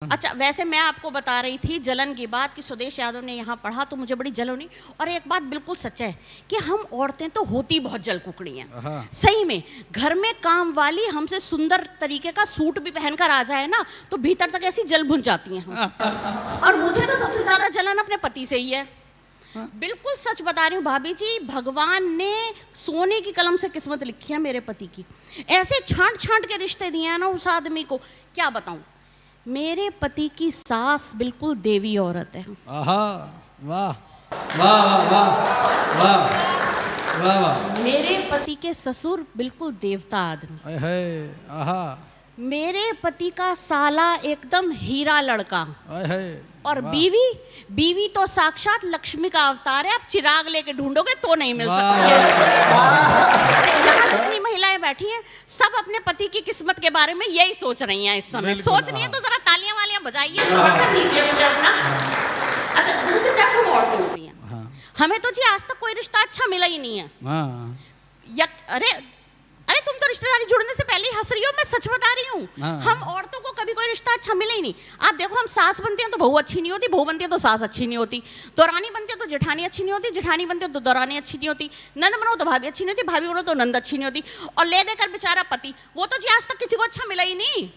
अच्छा, वैसे मैं आपको बता रही थी जलन की बात कि सुदेश यादव ने यहाँ पढ़ा तो मुझे बड़ी जलन हुई। और एक बात बिल्कुल सच है कि हम औरतें तो होती बहुत जल कुकड़ी हैं। सही में घर में काम वाली हमसे सुंदर तरीके का सूट भी पहनकर आ जाए ना तो भीतर तक ऐसी जल भुन जाती हैं हम। और मुझे तो सबसे ज्यादा जलन अपने पति से ही है। बिल्कुल सच बता रही हूँ भाभी जी, भगवान ने सोने की कलम से किस्मत लिखी है मेरे पति की। ऐसे छांट छांट के रिश्ते दिए हैं ना उस आदमी को, क्या बताऊं। मेरे पति की सास बिल्कुल देवी औरत है। आहा, वाह वाह वाह वाह वाह वाह। मेरे पति के ससुर बिल्कुल देवता आदमी है। आहा। मेरे पति का साला एकदम हीरा लड़का। है। और बीवी तो साक्षात लक्ष्मी का अवतार है। आप चिराग लेके ढूंढोगे तो नहीं मिल सकती है। जितनी महिलाएं बैठी हैं सब अपने पति की किस्मत के बारे में यही सोच रही हैं इस समय। सोच रही है तो जरा तालियां वालियां बजाइए, समर्थन दीजिए मुझे अपना। अच्छा, दूसरी तरफ हम औरतें होती हैं, हमें तो जी आज तक कोई रिश्ता अच्छा मिला ही नहीं है। अरे तुम तो रिश्तेदारी जुड़ने से पहले ही हंस रही हो, मैं सच बता रही हूँ। हम औरतों को कभी कोई रिश्ता अच्छा मिला ही नहीं। आप देखो, हम सास बनते हैं तो बहू अच्छी नहीं होती, बहू बनती है तो सास अच्छी नहीं होती, दौरानी बनती है तो जेठानी अच्छी नहीं होती, जेठानी बनती है तो दौरानी अच्छी नहीं होती, नंद बनो तो भाभी अच्छी नहीं होती, भाभी बनो तो नंद अच्छी नहीं होती। और ले देकर बेचारा पति, वो तो जी आज तक किसी को अच्छा मिला ही नहीं।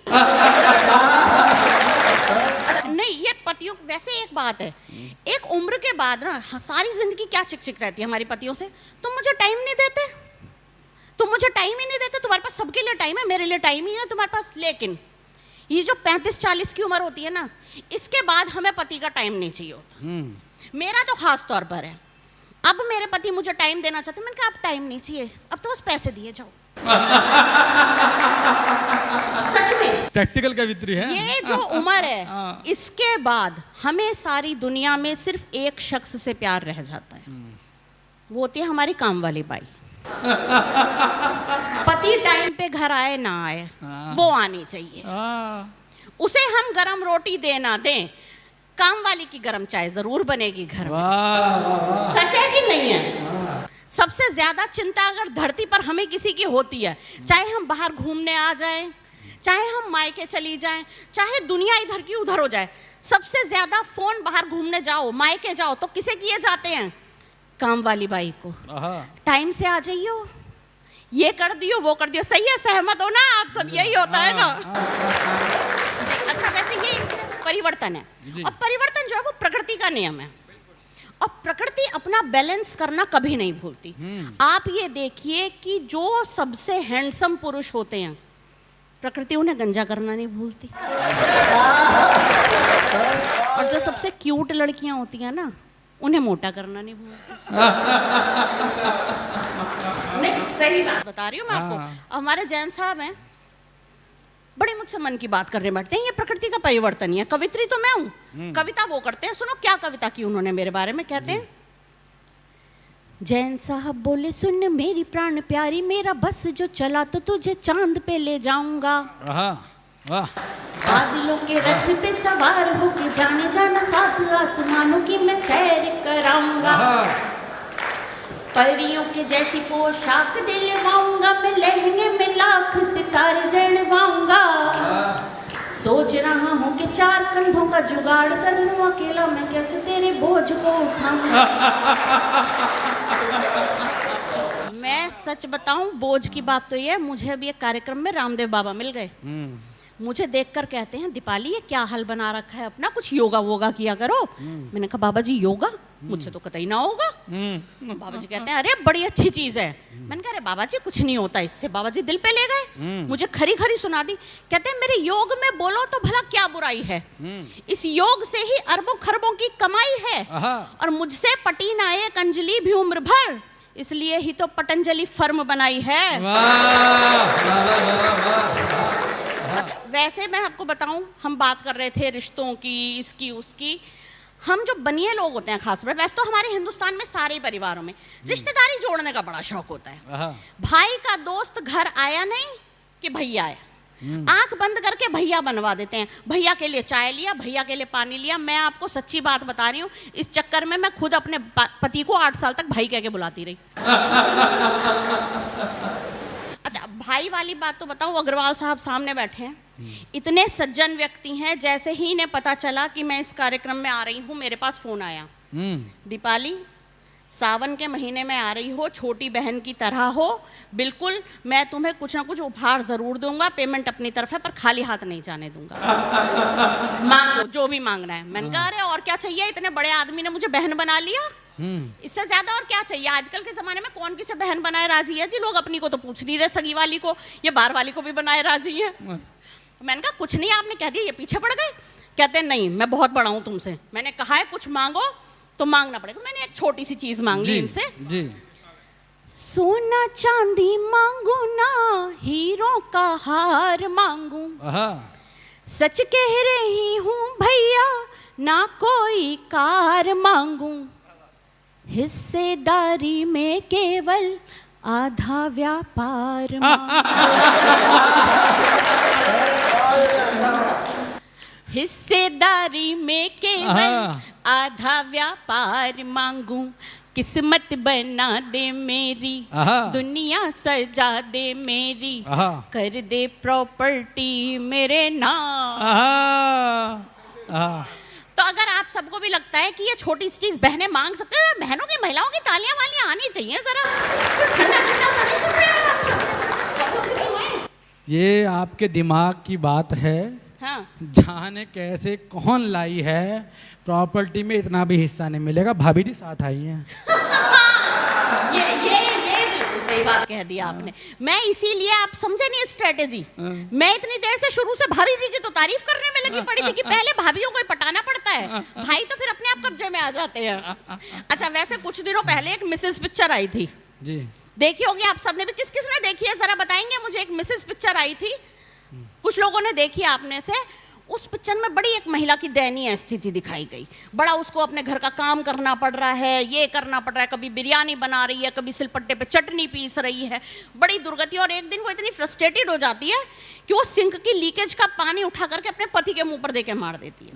नहीं, ये पतियों, वैसे एक बात है, एक उम्र के बाद ना सारी जिंदगी क्या चिक रहती है हमारी पतियों से, तुम मुझे टाइम नहीं देते, तुम मुझे टाइम ही नहीं देते, तुम्हारे पास सबके लिए टाइम है, मेरे लिए टाइम ही है तुम्हारे पास। लेकिन ये जो 35-40 की उम्र होती है ना, इसके बाद हमें पति का टाइम नहीं चाहिए होता। मेरा तो खास तौर पर है। अब मेरे पति मुझे टाइम देना चाहते, मैंने कहा अब टाइम नहीं चाहिए, अब तो बस पैसे दिए जाओ। सच में प्रैक्टिकल कवित्री है। ये जो उम्र है, इसके बाद हमें सारी दुनिया में सिर्फ एक शख्स से प्यार रह जाता है, वो होती है हमारी काम वाली बाई। पति टाइम पे घर आए ना आए, वो आनी चाहिए। उसे हम गरम रोटी दे ना दें, काम वाली की गरम चाय जरूर बनेगी घर में। सच है कि नहीं है? सबसे ज्यादा चिंता अगर धरती पर हमें किसी की होती है, चाहे हम बाहर घूमने आ जाएं, चाहे हम मायके चली जाएं, चाहे दुनिया इधर की उधर हो जाए, सबसे ज्यादा फोन बाहर घूमने जाओ, मायके जाओ तो किसे किए जाते हैं? काम वाली बाई को। टाइम से आ जाइयो, ये कर दियो, वो कर दियो। सही है, सहमत हो ना आप सब? यही होता है ना। अच्छा, वैसे ये परिवर्तन है, और परिवर्तन जो है वो प्रकृति का नियम है, और प्रकृति अपना बैलेंस करना कभी नहीं भूलती। आप ये देखिए कि जो सबसे हैंडसम पुरुष होते हैं, प्रकृति उन्हें गंजा करना नहीं भूलती। और जो सबसे क्यूट लड़कियां होती हैं ना, उन्हें मोटा करना नहीं भूलती। नहीं, सही बात बता रही हूँ मैं आपको। हमारे जैन साहब हैं, बड़े मुझसे मन की बात करने बैठते हैं। ये प्रकृति का परिवर्तन ही है। कवित्री तो मैं हूँ, कविता वो करते हैं। सुनो क्या कविता की उन्होंने मेरे बारे में। कहते हैं, जैन साहब बोले, सुन मेरी प्राण प्यारी, मेरा बस जो चला तो तुझे चांद पे ले जाऊंगा। बादलों के रथ पे सवार होके जाने जाना सात आसमानों की मैं सैर कराऊंगा। परियों के जैसी पोशाक दिलवाऊंगा, मैं लहंगे में लाख सितारे जड़वाऊंगा। सोच रहा हूँ कि 4 कंधों का जुगाड़ कर लूं, अकेला मैं कैसे तेरे बोझ को उठाऊंगा। मैं सच बताऊं, बोझ की बात तो ये, मुझे अभी एक कार्यक्रम में रामदेव बाबा मिल गए। मुझे देखकर कहते हैं, दीपाली ये क्या हाल बना रखा है अपना, कुछ योगा वोगा किया करो। मैंने कहा बाबा जी योगा मुझसे तो कतई ना होगा। बाबा जी कहते हैं, अरे बड़ी अच्छी चीज है। मैंने कहा अरे बाबा जी कुछ नहीं होता इससे। बाबा जी दिल पे ले गए, मुझे खरी खरी सुना दी। कहते हैं, मेरे योग में बोलो तो भला क्या बुराई है, इस योग से ही अरबों खरबों की कमाई है, और मुझसे पटी ना एक अंजलि भी उम्र भर, इसलिए ही तो पतंजलि फर्म बनाई है। अच्छा, वैसे मैं आपको बताऊं, हम बात कर रहे थे रिश्तों की, इसकी उसकी। हम जो बनिए लोग होते हैं खासकर, वैसे तो हमारे हिंदुस्तान में सारे परिवारों में रिश्तेदारी जोड़ने का बड़ा शौक होता है। भाई का दोस्त घर आया नहीं कि भैया आया, आंख बंद करके भैया बनवा देते हैं। भैया के लिए चाय लिया, भैया के लिए पानी लिया। मैं आपको सच्ची बात बता रही हूँ, इस चक्कर में मैं खुद अपने पति को 8 साल तक भाई कह के बुलाती रही। अच्छा, भाई वाली बात तो बताऊं, अग्रवाल साहब सामने बैठे हैं, इतने सज्जन व्यक्ति हैं, जैसे ही इन्हें पता चला कि मैं इस कार्यक्रम में आ रही हूँ, मेरे पास फोन आया, दीपाली सावन के महीने में आ रही हो, छोटी बहन की तरह हो, बिल्कुल मैं तुम्हें कुछ ना कुछ उपहार जरूर दूंगा, पेमेंट अपनी तरफ है, पर खाली हाथ नहीं जाने दूंगा। मांगो जो भी मांगना है। मैंने कहा अरे और क्या चाहिए, इतने बड़े आदमी ने मुझे बहन बना लिया, इससे ज्यादा और क्या चाहिए। आजकल के जमाने में कौन किसे बहन बनाए राजी है जी, लोग अपनी को तो पूछ नहीं रहे, सगी वाली को या बाहर वाली को भी बनाए राजी है। मैंने कहा कुछ नहीं, आपने कह दिया, ये पीछे पड़ गए। कहते नहीं मैं बहुत बड़ा हूं तुमसे, मैंने कहा है कुछ मांगो तो मांगना पड़ेगा। मैंने एक छोटी सी चीज मांगी इनसे, जी। सोना चांदी मांगू ना, हीरो का हार मांगू, सच कह रही हूँ भैया, ना कोई कार मांगू, हिस्सेदारी में केवल आधा व्यापार हिस्सेदारी में केवल आधा व्यापार मांगू, किस्मत बना दे मेरी, दुनिया सजा दे मेरी, कर दे प्रॉपर्टी मेरे नाम। तो अगर आप सबको भी लगता है कि ये छोटी सी चीज बहनें मांग सकते हैं, बहनों की महिलाओं की तालियां वालियां आनी चाहिए जरा। ये आपके दिमाग की बात है। हाँ। जाने कैसे कौन लाई है, प्रॉपर्टी में इतना भी हिस्सा नहीं मिलेगा। भाभी जी साथ आई हैं। ये बिल्कुल सही बात कह दी आपने। मैं इसीलिए, आप समझे नहीं स्ट्रेटेजी, मैं इतनी देर से शुरू से भाभी जी की तो तारीफ करने में लगी पड़ी थी कि पहले भाभियों को पटाना पड़ता है, भाई तो फिर अपने आप कब्जे में आ जाते हैं। अच्छा, वैसे कुछ दिनों पहले एक मिसेस पिक्चर आई थी जी, देखी होगी आप सबने भी। किस किस ने देखी है जरा बताएंगे मुझे। एक मिसेस पिक्चर आई थी, कुछ लोगों ने देखी आपने से। उस पिक्चर में बड़ी एक महिला की दयनीय स्थिति दिखाई गई। बड़ा उसको अपने घर का काम करना पड़ रहा है, ये करना पड़ रहा है, कभी बिरयानी बना रही है, कभी सिलपट्टे पे चटनी पीस रही है, बड़ी दुर्गति। और एक दिन वो इतनी फ्रस्ट्रेटेड हो जाती है कि वो सिंक की लीकेज का पानी उठा करके अपने पति के मुंह पर देके मार देती है।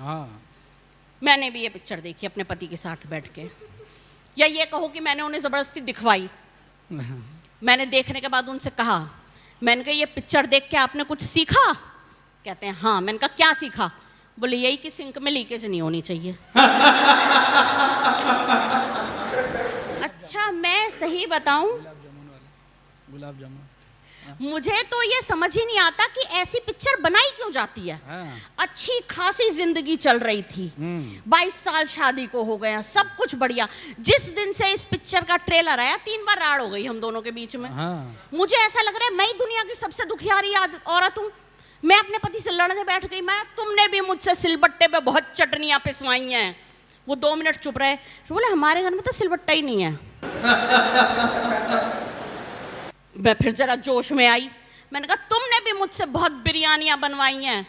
मैंने भी ये पिक्चर देखी अपने पति के साथ बैठ के, या ये कहो कि मैंने उन्हें जबरदस्ती दिखवाई। मैंने देखने के बाद उनसे कहा, मैंने कहा ये पिक्चर देख के आपने कुछ सीखा? कहते हैं हाँ। मैंने कहा क्या सीखा? बोले यही कि सिंक में लीकेज नहीं होनी चाहिए। अच्छा, मैं सही बताऊं, गुलाब जामुन मुझे तो ये समझ ही नहीं आता कि ऐसी पिक्चर बनाई क्यों जाती है। अच्छी खासी जिंदगी चल रही थी, 22 साल शादी को हो गया, सब कुछ बढ़िया। जिस दिन से इस पिक्चर का ट्रेलर आया 3 बार राड़ हो गई हम दोनों के बीच में। मुझे ऐसा लग रहा है मैं ही दुनिया की सबसे दुखियारी औरत हूँ। मैं अपने पति से लड़ने बैठ गई, मैं तुमने भी मुझसे सिलबट्टे पे बहुत चटनियां पिसवाई हैं। वो 2 मिनट चुप रहे, बोले हमारे घर में तो सिलबट्टा ही नहीं है। मैं फिर जरा जोश में आई, मैंने कहा तुमने भी मुझसे बहुत बिरयानियां बनवाई हैं।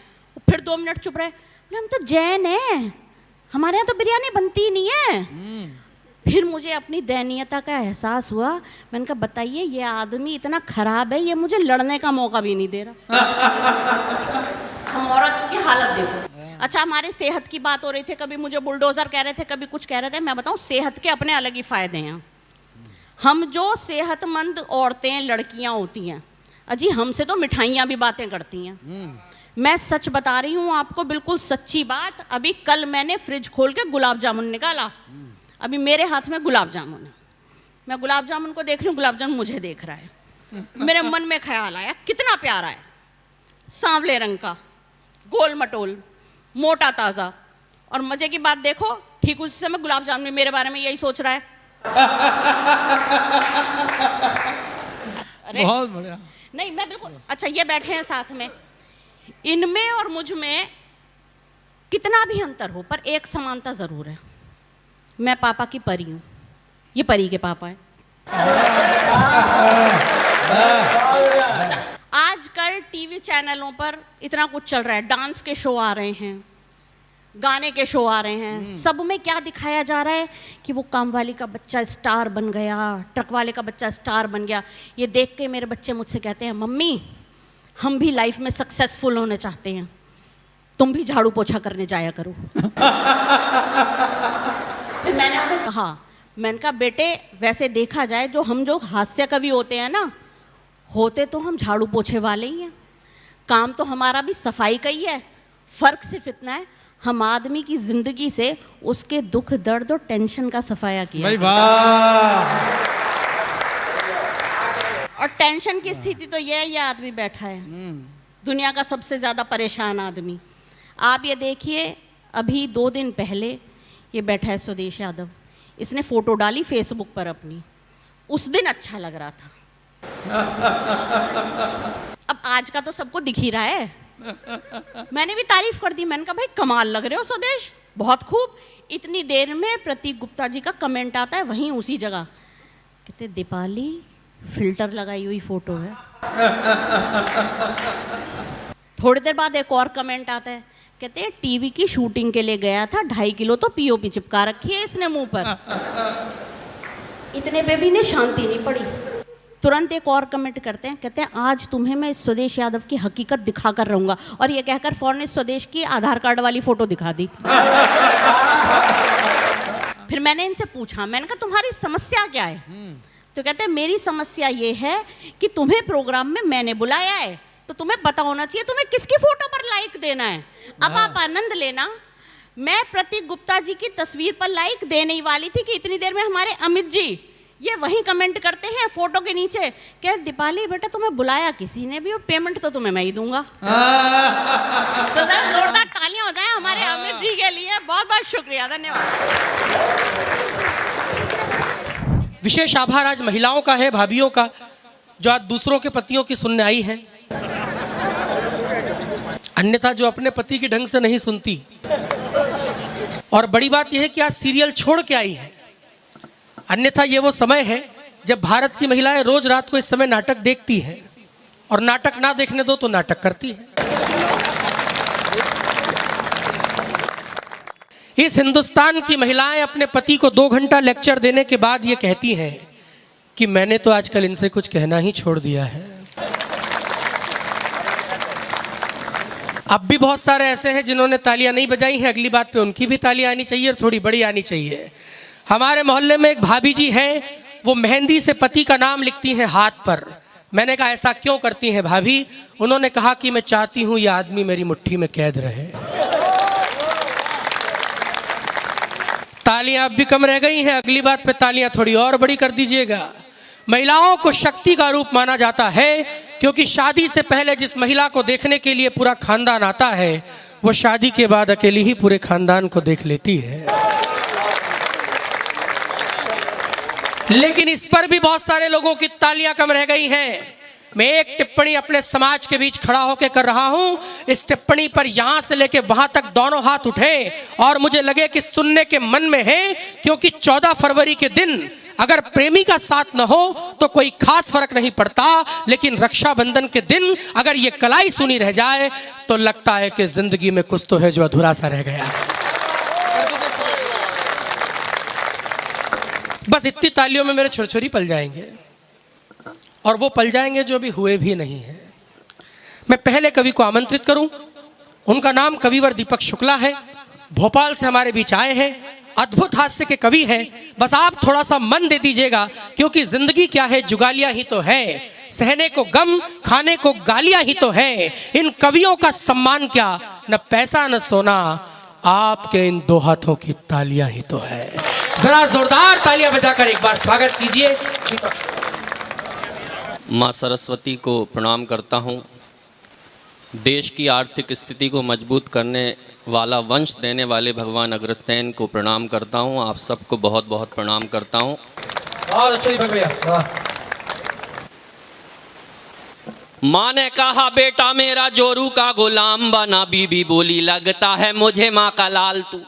फिर 2 मिनट चुप रहे, बोले हम तो जैन हैं, हमारे यहाँ तो बिरयानी बनती ही नहीं है। फिर मुझे अपनी दयनीयता का एहसास हुआ। मैंने कहा बताइए ये आदमी इतना खराब है, ये मुझे लड़ने का मौका भी नहीं दे रहा। हम औरत की हालत देखो। अच्छा, हमारे सेहत की बात हो रही थी, कभी मुझे बुलडोजर कह रहे थे, कभी कुछ कह रहे थे। मैं बताऊं, सेहत के अपने अलग ही फायदे हैं। हम जो सेहतमंद औरतें लड़कियां होती हैं, अजी हमसे तो मिठाइयाँ भी बातें करती हैं। मैं सच बता रही हूँ आपको, बिल्कुल सच्ची बात। अभी कल मैंने फ्रिज खोल के गुलाब जामुन निकाला, अभी मेरे हाथ में गुलाब जामुन है। मैं गुलाब जामुन को देख रही हूँ, गुलाब जामुन मुझे देख रहा है। मेरे मन में ख्याल आया कितना प्यारा है, सांवले रंग का, गोल मटोल, मोटा ताज़ा। और मजे की बात देखो, ठीक उसी समय गुलाब जामुन मेरे बारे में यही सोच रहा है। अरे बहुत बढ़िया। नहीं, मैं बिल्कुल। अच्छा, ये बैठे हैं साथ में, इनमें और मुझ में कितना भी अंतर हो पर एक समानता जरूर है। मैं पापा की परी हूं, ये परी के पापा हैं। आजकल टीवी चैनलों पर इतना कुछ चल रहा है, डांस के शो आ रहे हैं, गाने के शो आ रहे हैं। सब में क्या दिखाया जा रहा है कि वो काम वाली का बच्चा स्टार बन गया, ट्रक वाले का बच्चा स्टार बन गया। ये देख के मेरे बच्चे मुझसे कहते हैं मम्मी हम भी लाइफ में सक्सेसफुल होने चाहते हैं, तुम भी झाड़ू पोछा करने जाया करो। फिर मैंने उन्हें कहा, मैंने कहा बेटे वैसे देखा जाए जो हास्य कवि होते हैं ना, होते तो हम झाड़ू पोछे वाले ही हैं, काम तो हमारा भी सफाई का ही है। फर्क सिर्फ इतना है, हम आदमी की जिंदगी से उसके दुख दर्द और टेंशन का सफाया किया। भाई वाह। और टेंशन की स्थिति तो ये आदमी बैठा है, दुनिया का सबसे ज्यादा परेशान आदमी। आप ये देखिए, अभी 2 दिन पहले ये बैठा है स्वदेश यादव, इसने फोटो डाली फेसबुक पर अपनी, उस दिन अच्छा लग रहा था। अब आज का तो सबको दिख ही रहा है। मैंने भी तारीफ कर दी, मैंने कहा भाई कमाल लग रहे हो स्वदेश, बहुत खूब। इतनी देर में प्रतीक गुप्ता जी का कमेंट आता है वहीं उसी जगह, कहते दीपाली फिल्टर लगाई हुई फोटो है। थोड़ी देर बाद एक और कमेंट आता है, कहते हैं टीवी की शूटिंग के लिए गया था, 2.5 किलो तो पीओपी चिपका रखी है इसने मुंह पर। इतने पे भी नहीं शांति नहीं पड़ी, तुरंत एक और कमेंट करते हैं, कहते हैं आज तुम्हें मैं इस स्वदेश यादव की हकीकत दिखा कर रहूंगा। और ये कहकर फौरन इस स्वदेश की आधार कार्ड वाली फोटो दिखा दी। फिर मैंने इनसे पूछा, मैंने कहा तुम्हारी समस्या क्या है? तो कहते हैं मेरी समस्या ये है कि तुम्हें प्रोग्राम में मैंने बुलाया है, तो तुम्हें पता होना चाहिए तुम्हें किसकी फोटो पर लाइक देना है। अब आप आनंद लेना, मैं प्रतीक गुप्ता जी की तस्वीर पर लाइक देने ही वाली थी कि इतनी देर में हमारे अमित जी ये वही कमेंट करते हैं फोटो के नीचे, कह दीपाली बेटा तुम्हें बुलाया किसी ने भी, और पेमेंट तो तुम्हें मैं ही दूंगा। तो जरा जोरदार तालियां हो जाए हमारे अमित जी के लिए। बहुत बहुत शुक्रिया, धन्यवाद। विशेष आभार आज महिलाओं का है, भाभियों का, जो आज दूसरों के पतियों की सुनने आई हैं, अन्यथा जो अपने पति की ढंग से नहीं सुनती। और बड़ी बात यह है कि आज सीरियल छोड़ के आई है, अन्यथा ये वो समय है जब भारत की महिलाएं रोज रात को इस समय नाटक देखती हैं, और नाटक ना देखने दो तो नाटक करती हैं। इस हिंदुस्तान की महिलाएं अपने पति को 2 घंटा लेक्चर देने के बाद ये कहती हैं कि मैंने तो आजकल इनसे कुछ कहना ही छोड़ दिया है। अब भी बहुत सारे ऐसे हैं जिन्होंने तालियां नहीं बजाई हैं, अगली बात पे उनकी भी तालियां आनी चाहिए और थोड़ी बड़ी आनी चाहिए। हमारे मोहल्ले में एक भाभी जी हैं, वो मेहंदी से पति का नाम लिखती हैं हाथ पर। मैंने कहा ऐसा क्यों करती हैं भाभी? उन्होंने कहा कि मैं चाहती हूं ये आदमी मेरी मुट्ठी में कैद रहे। तालियां अब भी कम रह गई हैं, अगली बात पे तालियां थोड़ी और बड़ी कर दीजिएगा। महिलाओं को शक्ति का रूप माना जाता है, क्योंकि शादी से पहले जिस महिला को देखने के लिए पूरा खानदान आता है, वो शादी के बाद अकेली ही पूरे खानदान को देख लेती है। लेकिन इस पर भी बहुत सारे लोगों की तालियां कम रह गई हैं। मैं एक टिप्पणी अपने समाज के बीच खड़ा होकर कर रहा हूं, इस टिप्पणी पर यहां से लेके वहां तक दोनों हाथ उठे और मुझे लगे कि सुनने के मन में है, क्योंकि 14 फरवरी के दिन अगर प्रेमी का साथ न हो तो कोई खास फर्क नहीं पड़ता, लेकिन रक्षाबंधन के दिन अगर ये कलाई सुनी रह जाए तो लगता है कि जिंदगी में कुछ तो है जो अधूरा सा रह गया। बस इतनी तालियों में मेरे छुरछुरी पल जाएंगे, और वो पल जाएंगे जो अभी हुए भी नहीं हैं। मैं पहले कवि को आमंत्रित करूं, उनका नाम कविवर दीपक शुक्ला है, भोपाल से हमारे बीच आए हैं, अद्भुत हास्य के कवि हैं। बस आप थोड़ा सा मन दे दीजिएगा, क्योंकि जिंदगी क्या है, जुगालियां ही तो है, सहने को गम खाने को गालियां ही तो है। इन कवियों का सम्मान क्या, न पैसा न सोना, आपके इन 2 हाथों की तालियां ही तो है। जरा जोरदार तालियां बजाकर एक बार स्वागत कीजिए। माँ सरस्वती को प्रणाम करता हूँ। देश की आर्थिक स्थिति को मजबूत करने वाला, वंश देने वाले भगवान अग्रसेन को प्रणाम करता हूँ। आप सबको बहुत बहुत प्रणाम करता हूँ। बहुत अच्छे दीपक भैया, वाह। माँ ने कहा बेटा मेरा जोरू का गुलाम बना, बीबी बोली लगता है मुझे माँ का लाल तू।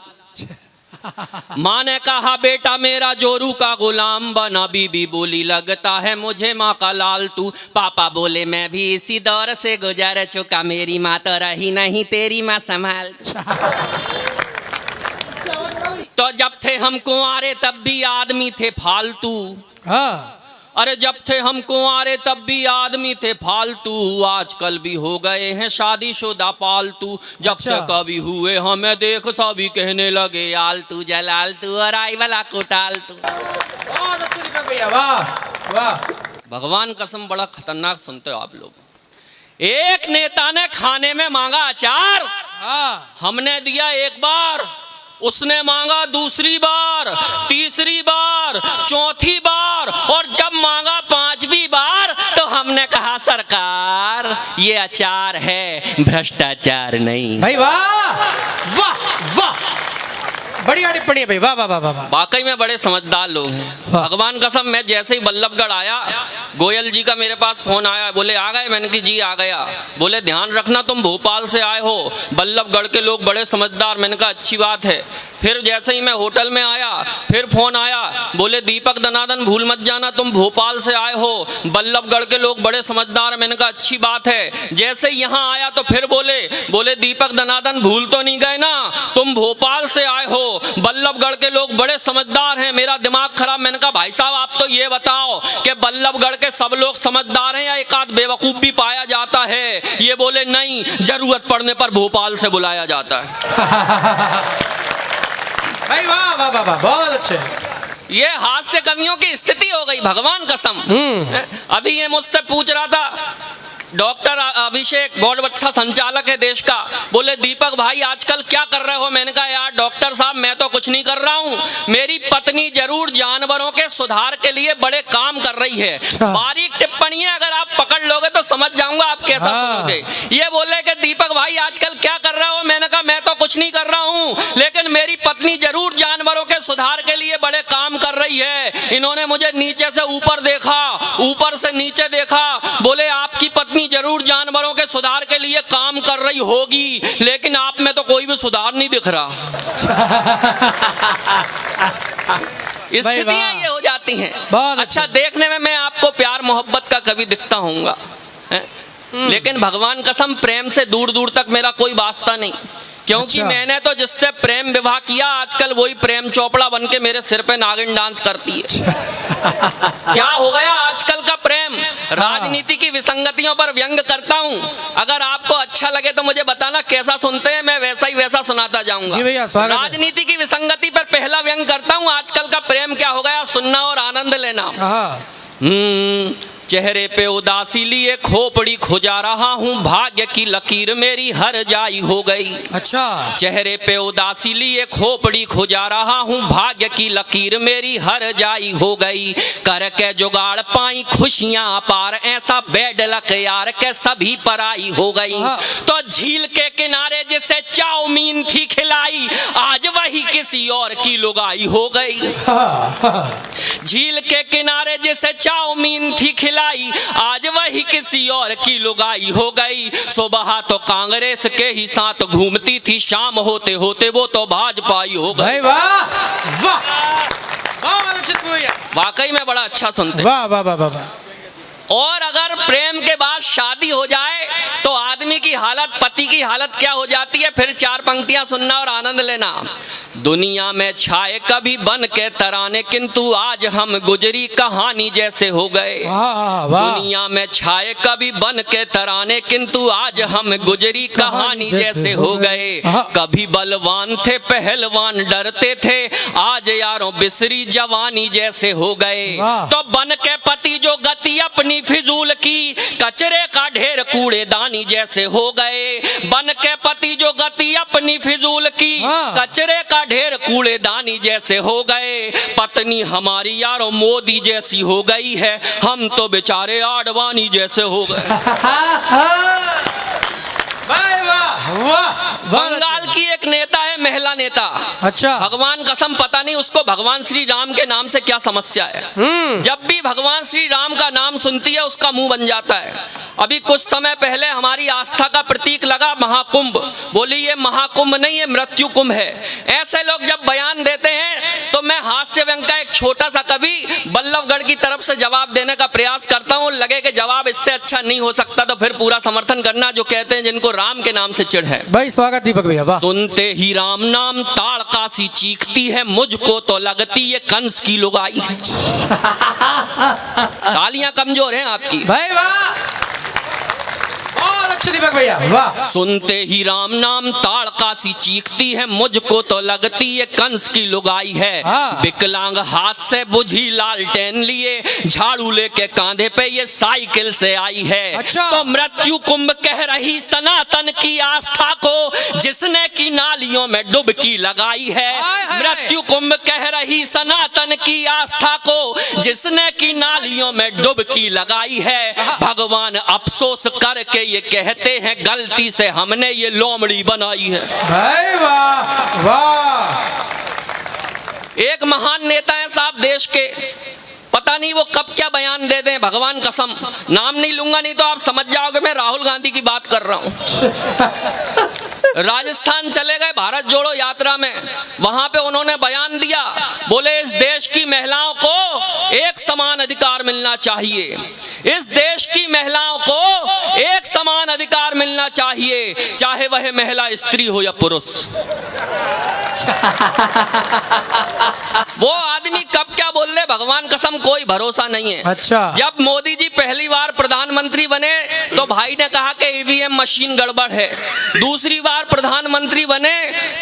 माँ ने कहा बेटा मेरा जोरू का गुलाम बना, बीबी बोली लगता है मुझे माँ का लाल तू। पापा बोले मैं भी इसी दौर से गुजर चुका, मेरी माँ तो रही नहीं तेरी माँ संभाल। तो जब थे हम कुंवारे तब भी आदमी थे फालतू। हाँ, अरे जब थे हम कुंवारे तब भी आदमी थे फालतू, आजकल भी हो गए हैं शादीशुदा पालतू। जब से कभी हुए हमें देख सभी कहने लगे आलतू जलालतू और आई वाला कोटालतू। बहुत अच्छे दीपक भैया, वाह वाह। भगवान कसम बड़ा खतरनाक सुनते हो आप लोग। एक नेता ने खाने में मांगा अचार, हमने दिया एक बार, उसने मांगा दूसरी बार, तीसरी बार, चौथी बार, और जब मांगा पांचवी बार तो हमने कहा सरकार ये अचार है, भ्रष्टाचार नहीं। भाई वाह वाह वाह, बढ़िया टिप्पणी है भाई, वाह वाह वाह वाह। वाकई में बड़े समझदार लोग हैं। भगवान कसम, मैं जैसे ही बल्लभगढ़ आया, गोयल जी का मेरे पास फोन आया, बोले आ गए? मैंने कहा जी आ गया। बोले ध्यान रखना तुम भोपाल से आए हो, बल्लभगढ़ के लोग बड़े समझदार। मैंने कहा अच्छी बात है। फिर जैसे ही मैं होटल में आया, फिर फोन आया, बोले दीपक दनादन भूल मत जाना तुम भोपाल से आए हो, बल्लभगढ़ के लोग बड़े समझदार। मैंने कहा अच्छी बात है। जैसे ही यहाँ आया तो फिर बोले दीपक दनादन भूल तो नहीं गए ना, तुम भोपाल से आए हो, बल्लभगढ़ के लोग बड़े समझदार हैं। मेरा दिमाग खराब। मैंने कहा भाई साहब आप तो ये बताओ कि बल्लभगढ़ के सब लोग समझदार हैं या एक आध बेवकूफ भी पाया जाता है? ये बोले नहीं, जरूरत पड़ने पर भोपाल से बुलाया जाता है। भाई वाह वाह वाह, बहुत अच्छे। ये हास्य कवियों की स्थिति हो गई, भगवान कसम। अभी ये मुझसे पूछ रहा था डॉक्टर अभिषेक, बहुत अच्छा संचालक है देश का, बोले दीपक भाई आजकल क्या कर रहे हो? मैंने कहा यार डॉक्टर साहब मैं तो कुछ नहीं कर रहा हूँ, मेरी पत्नी जरूर जानवरों के सुधार के लिए बड़े काम कर रही है। बारीक टिप्पणी है, अगर आप पकड़ लोगे तो समझ जाऊंगा आप कैसा सुनोगे। ये बोले कि दीपक भाई आजकल क्या कर रहे हो? मैंने कहा मैं तो कुछ नहीं कर रहा हूँ, लेकिन मेरी पत्नी जरूर जानवरों के सुधार के लिए बड़े काम कर रही है। इन्होंने मुझे नीचे से ऊपर देखा, ऊपर से नीचे देखा, बोले आपकी पत्नी जरूर जानवरों के सुधार के लिए काम कर रही होगी, लेकिन आप में तो कोई भी सुधार नहीं दिख रहा। स्थितियां ये हो जाती हैं। अच्छा देखने में मैं आपको प्यार मोहब्बत का कवि दिखता हूँगा, लेकिन भगवान कसम प्रेम से दूर दूर तक मेरा कोई वास्ता नहीं, क्योंकि मैंने तो जिससे प्रेम विवाह किया आजकल वही प्रेम चोपड़ा बन के मेरे सिर पे नागिन डांस करती है। क्या हो गया आजकल का प्रेम? राजनीति की विसंगतियों पर व्यंग करता हूँ, अगर आपको अच्छा लगे तो मुझे बताना कैसा सुनते हैं, मैं वैसा सुनाता जाऊंगा। राजनीति की विसंगति पर पहला व्यंग करता हूँ, आजकल का प्रेम क्या हो गया, सुनना और आनंद लेना। चेहरे पे उदासी लिए खोपड़ी खुजा रहा हूँ, भाग्य की लकीर मेरी हर जाई हो गई। अच्छा। चेहरे पे उदासी लिए खोपड़ी खुजा रहा हूँ, भाग्य की लकीर मेरी हर जाई हो गई। करके जुगाड़ पाई खुशियां अपार, ऐसा बेड लक यार के सभी पराई हो गई। तो झील के किनारे जिसे चाउमीन थी खिलाई, आज वही किसी और की लुगाई हो गई। झील के किनारे जिसे चाउमीन थी खिलाई, आज वही किसी और की लुगाई हो गई। सुबह तो कांग्रेस के ही साथ घूमती थी, शाम होते होते वो तो भाजपाई हो गई। वाह वाह, वाकई में बड़ा अच्छा सुनते। वाह वाह वाह वाह। और अगर प्रेम के बाद शादी हो जाए तो आदमी की हालत, पति की हालत क्या हो जाती है? फिर चार पंक्तियां सुनना और आनंद लेना। दुनिया में छाए कभी बन के तराने, किंतु आज हम गुजरी कहानी जैसे हो गए। दुनिया में छाए कभी बन के तराने, किंतु आज हम गुजरी कहानी जैसे हो गए। कभी बलवान थे पहलवान डरते थे, आज यारों बिसरी जवानी जैसे हो गए। तो बन के पति जो गति अपनी फिजूल की, कचरे का ढेर कूड़ेदानी जैसे हो गए। बन के पति जो गति अपनी फिजूल की, कचरे का ढेर कूड़ेदानी जैसे हो गए। पत्नी हमारी यारों मोदी जैसी हो गई है, हम तो बेचारे आडवाणी जैसे हो गए। बंगाल की एक नेता है, महिला नेता। अच्छा। भगवान कसम पता नहीं उसको भगवान श्री राम के नाम से क्या समस्या है। जब भी भगवान श्री राम का नाम सुनती है उसका मुंह बन जाता है। अभी कुछ समय पहले हमारी आस्था का प्रतीक लगा महाकुंभ, बोली ये महाकुंभ नहीं ये मृत्यु कुंभ है। ऐसे लोग जब बयान देते हैं तो मैं हास्य व्यंग का एक छोटा सा कवि बल्लभगढ़ की तरफ से जवाब देने का प्रयास करता हूँ। लगे कि जवाब इससे अच्छा नहीं हो सकता तो फिर पूरा समर्थन करना, जो कहते हैं जिनको राम के नाम से चिढ़ है। भाई स्वागत दीपक भैया। सुनते ही राम नाम ताड़का सी चीखती है, मुझको तो लगती ये कंस की लुगाई। तालियां कमजोर हैं आपकी। भाई वाह, बहुत अच्छा दीपक भैया, वाह। सुनते ही राम नाम ताड़का सी चीखती है, मुझको तो लगती ये कंस की लुगाई है। हाँ। विकलांग हाथ से बुझी लालटेन लिए, झाड़ू लेके कांधे पे ये साइकिल से आई है। अच्छा। तो मृत्यु कुंभ कह रही सनातन की आस्था को, जिसने की नालियों में डुबकी लगाई है। हाय, हाय। मृत्यु कुंभ कह रही सनातन की आस्था को, जिसने की नालियों में डुबकी लगाई है। भगवान अफसोस करके ये कहते हैं, गलती से हमने ये लोमड़ी बनाई है। भाई वाह वाह। एक महान नेता है साहब देश के, पता नहीं वो कब क्या बयान दे दें, भगवान कसम नाम नहीं लूंगा, नहीं तो आप समझ जाओगे मैं राहुल गांधी की बात कर रहा हूं। राजस्थान चले गए भारत जोड़ो यात्रा में, वहां पे उन्होंने बयान दिया, बोले इस देश की महिलाओं को एक समान अधिकार मिलना चाहिए, इस देश की महिलाओं को एक समान अधिकार मिलना चाहिए, चाहे वह महिला स्त्री हो या पुरुष। वो आदमी कब क्या बोल दे भगवान कसम कोई भरोसा नहीं है। अच्छा। जब मोदी जी पहली बार प्रधानमंत्री बने तो भाई ने कहा कि ईवीएम मशीन गड़बड़ है, दूसरी बार प्रधानमंत्री बने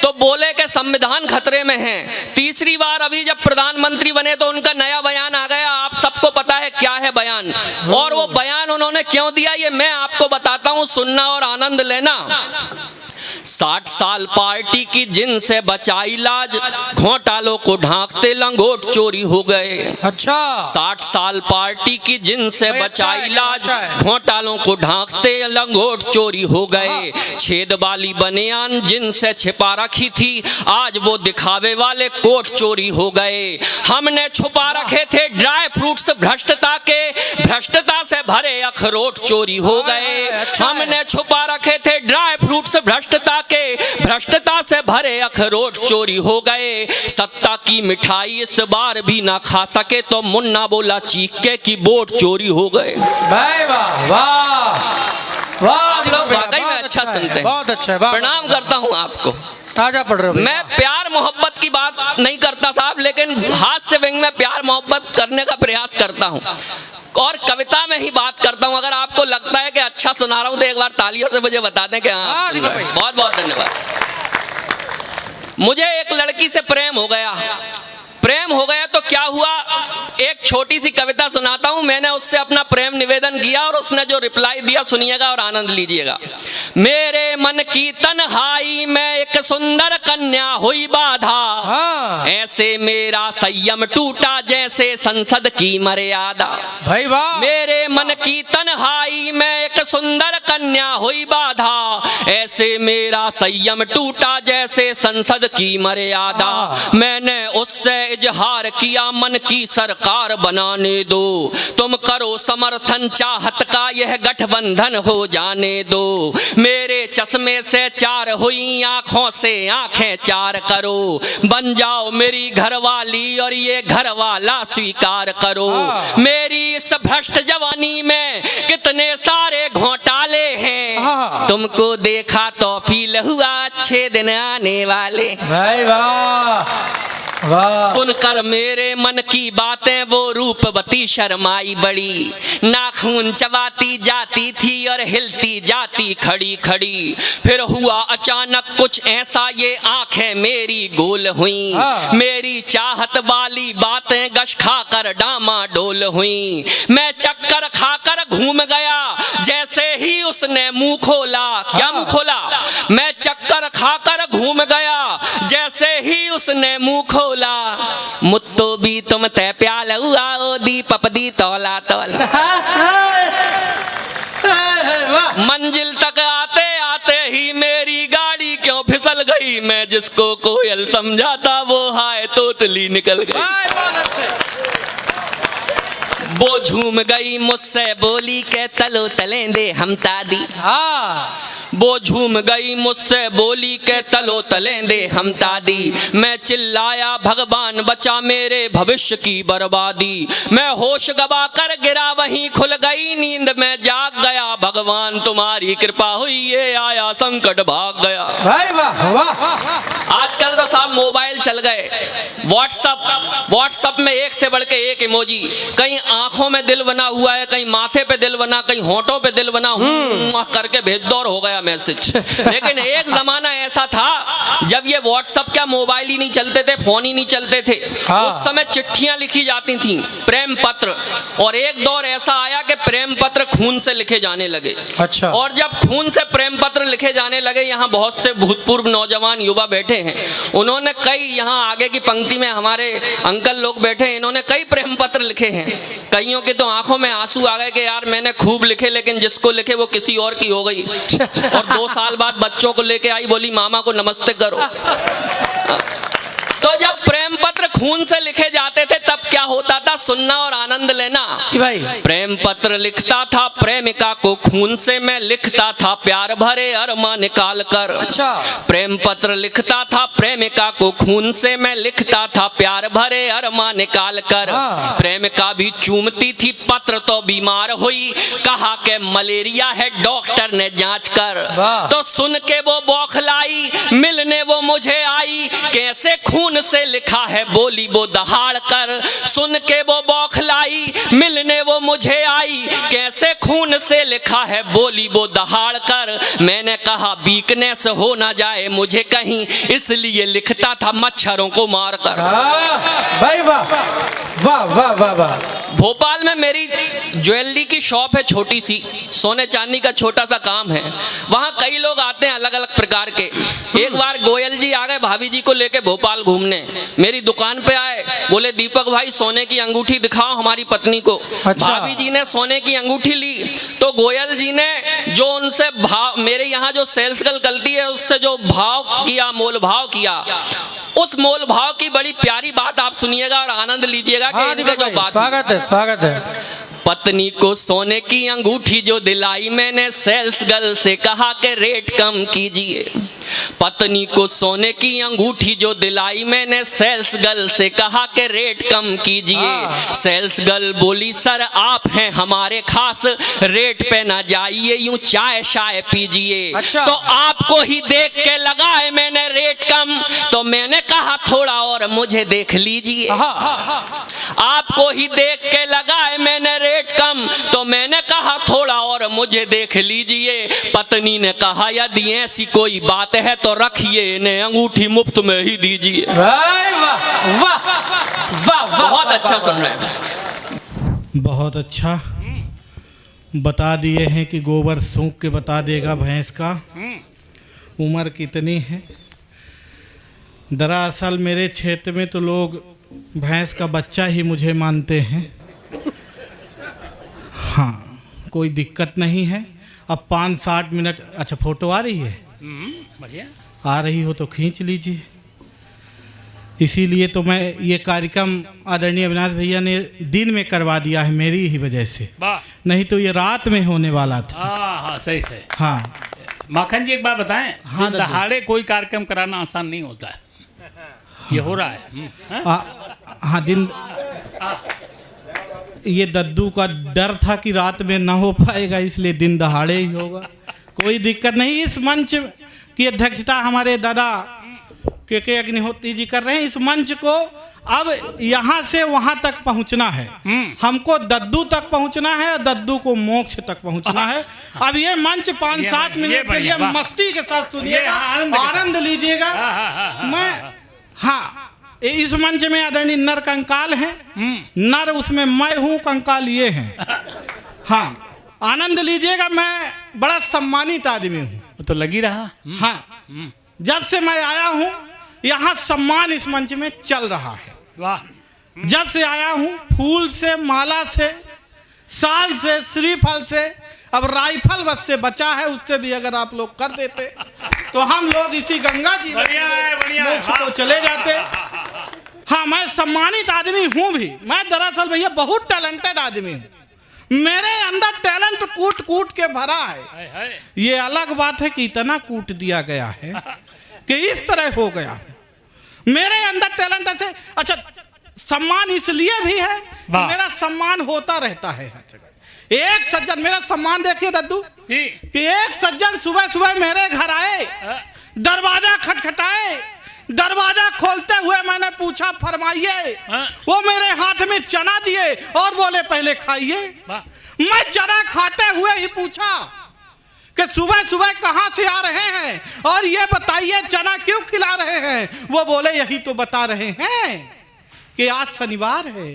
तो बोले कि संविधान खतरे में है, तीसरी बार अभी जब प्रधानमंत्री बने तो उनका नया बयान आ गया, आप सबको पता है क्या है बयान, और वो बयान उन्होंने क्यों दिया ये मैं आपको बताता हूं, सुनना और आनंद लेना। 60 साल पार्टी की जिनसे बचाई लाज, घोटालों को ढांकते लंगोट चोरी हो गए। अच्छा। 60 साल पार्टी की जिनसे बचाई लाज, घोटालों को ढांकते लंगोट चोरी हो गए। छेद वाली बनियान जिनसे छिपा रखी थी, आज वो दिखावे वाले कोट चोरी हो गए। हमने छुपा रखे थे ड्राई फ्रूट्स भ्रष्टता के, भ्रष्टता से भरे अखरोट चोरी हो गए। हमने छुपा रखे थे ड्राई फ्रूट्स भ्रष्टता के, भ्रष्टता से भरे अखरोट चोरी हो गए। सत्ता की मिठाई इस बार भी ना खा सके तो मुन्ना बोला चीख के कि वोट चोरी हो गए। भाई वाह वाह वाह। लोग वाकई में अच्छा सुनते हैं, बहुत अच्छा है। प्रणाम करता हूँ आपको। ताजा पढ़ रहे हो। मैं प्यार मोहब्बत की बात नहीं करता साहब, लेकिन हाथ से व्यंग में प्यार मोहब्बत करने का प्रयास करता हूँ और कविता में ही बात करता हूं। अगर आपको लगता है कि अच्छा सुना रहा हूं तो एक बार तालियों से मुझे बता दें कि हाँ। बहुत बहुत धन्यवाद। मुझे एक लड़की से प्रेम हो गया, प्रेम हो गया तो क्या हुआ, एक छोटी सी कविता सुनाता हूं। मैंने उससे अपना प्रेम निवेदन किया और उसने जो रिप्लाई दिया सुनिएगा और आनंद लीजिएगा। मेरे मन की तन्हाई में एक सुंदर कन्या हुई बाधा, हाँ। ऐसे मेरा संयम टूटा जैसे संसद की मर्यादा। भाई वाह। मेरे मन की तन्हाई में एक सुंदर कन्या हुई बाधा, ऐसे मेरा संयम टूटा जैसे संसद की मर्यादा। मैंने उससे इजहार किया मन की सरकार बनाने दो, तुम करो समर्थन चाहत का यह गठबंधन हो जाने दो। मेरे चश्मे से चार हुई आंखों से आंखें चार करो, बन जाओ मेरी घरवाली और ये घरवाला स्वीकार करो। मेरी इस भ्रष्ट जवानी में कितने सारे घोटाले हैं, तुमको देखा तो फील हुआ अच्छे दिन आने वाले। भाई वाह वाह। सुनकर मेरे मन की बातें वो रूपवती शर्माई बड़ी, नाखून चबाती जाती थी और हिलती जाती खड़ी खड़ी। फिर हुआ अचानक कुछ ऐसा ये आंखें मेरी गोल हुई, मेरी चाहत वाली बातें गश खाकर डामाडोल हुई। मैं चक्कर खाकर घूम गया जैसे ही उसने मुंह खोला। क्या मुंह खोला? मैं चक्कर खाकर घूम गया जैसे ही उसने मुंह खोला। मुत्तो भी तुम ते प्याल हुआ ओ दी पपदी तौला तौला। मंजिल तक आते आते ही मेरी गाड़ी क्यों फिसल गई, मैं जिसको कोयल समझा था वो हाय तोतली निकल गई। वो झूम गई मुझसे बोली के तलो तले दे हम तादी। वो झूम गई मुझसे बोली के तलो तले दे हम तादी। मैं चिल्लाया भगवान बचा मेरे भविष्य की बर्बादी। मैं होश गवा कर गिरा वहीं खुल गई नींद में जाग गया। भगवान तुम्हारी कृपा हुई ये आया संकट भाग गया। भाई वाह वाह। आजकल तो साहब साहब मोबाइल चल गए, व्हाट्सअप में एक से बढ़ के एक इमोजी, कहीं आंखों में दिल बना हुआ है, कहीं माथे पे दिल बना, कहीं होंठों पे दिल बना, करके भेज दो और हो गया मैसेज। लेकिन एक जमाना ऐसा था जब ये व्हाट्सअप क्या मोबाइल ही नहीं चलते थे, फोन ही नहीं चलते थे, उस समय चिट्ठियां लिखी जाती थी, प्रेम पत्र। और एक दौर ऐसा आया कि प्रेम पत्र खून से लिखे जाने लगे। अच्छा। और जब खून से प्रेम पत्र लिखे जाने लगे, यहाँ बहुत से भूतपूर्व नौजवान युवा बैठे हैं, उन्होंने कई, यहाँ आगे की पंक्ति में हमारे अंकल लोग बैठे हैं, इन्होंने कई प्रेम पत्र लिखे हैं। कईयों के तो आंखों में आंसू आ गए कि यार मैंने खूब लिखे, लेकिन जिसको लिखे वो किसी और की हो गई। और 2 साल बाद बच्चों को लेके आई, बोली मामा को नमस्ते करो। तो जब प्रेम पत्र खून से लिखे जाते थे तब क्या होता था, सुनना और आनंद लेना कि भाई प्रेम पत्र लिखता था प्रेमिका को खून से, मैं लिखता था प्यार भरे अरमा निकाल कर। अच्छा। प्रेम पत्र लिखता था प्रेमिका को खून से, मैं लिखता था प्यार भरे अरमा निकाल कर। प्रेमिका भी चूमती थी पत्र तो बीमार हुई, कहा कि मलेरिया है डॉक्टर ने जांच कर। तो सुन के वो बौखलाई, मिलने वो मुझे आई, कैसे खून से लिखा है बोली वो दहाड़ कर। सुन के वो बौखलाई, मिलने वो मुझे आई, कैसे खून से लिखा है बोली वो दहाड़ कर। मैंने कहा वीकनेस हो ना जाए मुझे कहीं, इसलिए लिखता था मच्छरों को मार कर। भाई वाह वाह वाह वाह वाह। भोपाल में मेरी ज्वेलरी की शॉप है, छोटी सी, सोने चांदी का छोटा सा काम है। वहाँ कई लोग आते हैं अलग अलग प्रकार के। एक बार गोयल जी आ गए भाभी जी को लेके भोपाल घूमने, मेरी दुकान पे आए, बोले दीपक भाई सोने की अंगूठी दिखाओ हमारी पत्नी को। अच्छा। भाभी जी ने सोने की अंगूठी ली, तो गोयल जी ने जो उनसे भाव, मेरे यहाँ जो सेल्स गर्ल करती है उससे जो भाव किया, मोल भाव किया, उस मोल भाव की बड़ी प्यारी बात आप सुनिएगा और आनंद लीजिएगा कि इनके जो बात। स्वागत है, स्वागत है। पत्नी को सोने की अंगूठी जो दिलाई, मैंने सेल्स गर्ल से कहा कि रेट कम कीजिए। पत्नी को सोने की अंगूठी जो दिलाई, मैंने सेल्स गर्ल से कहा कि रेट कम कीजिए। सेल्स गर्ल बोली सर आप हैं हमारे खास, रेट पे ना जाइए यूं चाय शाय पीजिए। अच्छा। तो आपको ही देख के लगाए मैंने रेट कम, तो मैंने कहा थोड़ा और मुझे देख लीजिए। आपको ही देख के लगाए मैंने रेट कम, तो मैंने कहा थोड़ा और मुझे देख लीजिए। पत्नी ने कहा यदि ऐसी कोई बात है तो रखिए इन्हें अंगूठी मुफ्त में ही दीजिए। वाह वाह वाह, बहुत अच्छा सुन रहे हैं। बहुत अच्छा बता दिए हैं कि गोबर सूख के बता देगा भैंस का उम्र कितनी है। दरअसल मेरे क्षेत्र में तो लोग भैंस का बच्चा ही मुझे मानते हैं। हाँ, कोई दिक्कत नहीं है। अब 5-7 मिनट। अच्छा, फोटो आ रही है? बढ़िया। आ रही हो तो खींच लीजिए। इसीलिए तो मैं ये कार्यक्रम आदरणीय अविनाश भैया ने दिन में करवा दिया है, मेरी ही वजह से। नहीं तो ये रात में होने वाला था। हाँ, सही सही। हाँ माखन जी एक बात बताएं, हाँ, दहाड़े कोई कार्यक्रम कराना आसान नहीं होता है। ये हो रहा है। हाँ दिन। ये दद्दू का डर था कि रात में ना हो पाएगा, इसलिए दिन दहाड़े ही होगा। कोई दिक्कत नहीं। इस मंच की अध्यक्षता हमारे दादा के अग्निहोत्री जी कर रहे हैं। इस मंच को अब यहाँ से वहाँ तक पहुँचना है। हमको दद्दू तक पहुँचना है और दद्दू को मोक्ष तक पहुँचना है। अब ये मंच 5-7 मिनट के लिए मस्ती के साथ सुनिएगा, आनंद लीजिएगा। हाँ, इस मंच में आदरणीय नर कंकाल हैं। नर उसमें मैं हूँ, कंकाल ये हैं। हाँ, आनंद लीजिएगा। मैं बड़ा सम्मानित आदमी हूँ। तो लगी रहा। हाँ, जब से मैं आया हूँ यहाँ सम्मान इस मंच में चल रहा है। वाह। जब से आया हूँ फूल से, माला से, साल से, श्रीफल से, अब राइफल बस से बचा है, उससे भी अगर आप लोग कर देते तो हम लोग इसी गंगा जी मोक्ष को चले जाते। हाँ, मैं सम्मानित आदमी हूँ भी। मैं दरअसल भैया बहुत टैलेंटेड आदमी हूँ। मेरे अंदर टैलेंट कूट कूट के भरा है। ये अलग बात है कि इतना कूट दिया गया है कि इस तरह हो गया। मेरे अंदर टैलेंट ऐसे। अच्छा, सम्मान इसलिए भी है कि मेरा सम्मान होता रहता है हर जगह। एक सज्जन, मेरा सम्मान देखिए दद्दू, कि एक सज्जन सुबह सुबह मेरे घर आए, दरवाजा खटखटाए, दरवाजा खोलते हुए मैंने पूछा फरमाइए। हाँ। वो मेरे हाथ में चना दिए और बोले पहले खाइए। वाह। मैं चना खाते हुए ही पूछा कि सुबह सुबह कहाँ से आ रहे हैं और ये बताइए चना क्यों खिला रहे हैं। वो बोले यही तो बता रहे हैं कि आज शनिवार है।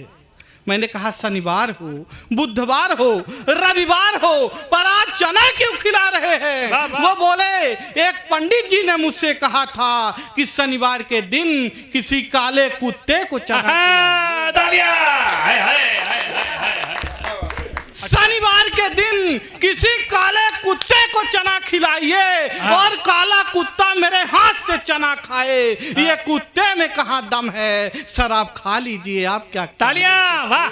मैंने कहा शनिवार हो, बुधवार हो, रविवार हो, पर आज चना क्यों खिला रहे हैं। वाह, वाह। वो बोले एक पंडित जी ने मुझसे कहा था कि शनिवार के दिन किसी काले कुत्ते को चना खिलाइए। तालियां। हाय, हाय, हाय, हाय, हाय। शनिवार के दिन किसी काले कुत्ते को चना खिलाइए और काला कुत्ता मेरे हाथ से चना खाए। ये कुत्ते में कहाँ दम है। सर आप खा लीजिए, आप क्या। तालियां। वाह,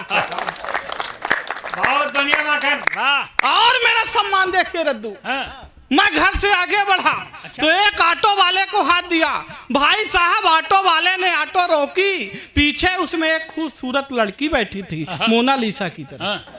बहुत बढ़िया माखन। वाह। और मेरा सम्मान देखिए रद्दू। हाँ। मैं घर से आगे बढ़ा तो एक ऑटो वाले को हाथ दिया। भाई साहब ऑटो वाले ने ऑटो रोकी। पीछे उसमें एक खूबसूरत लड़की बैठी थी, मोनालिसा की तरह। हाँ।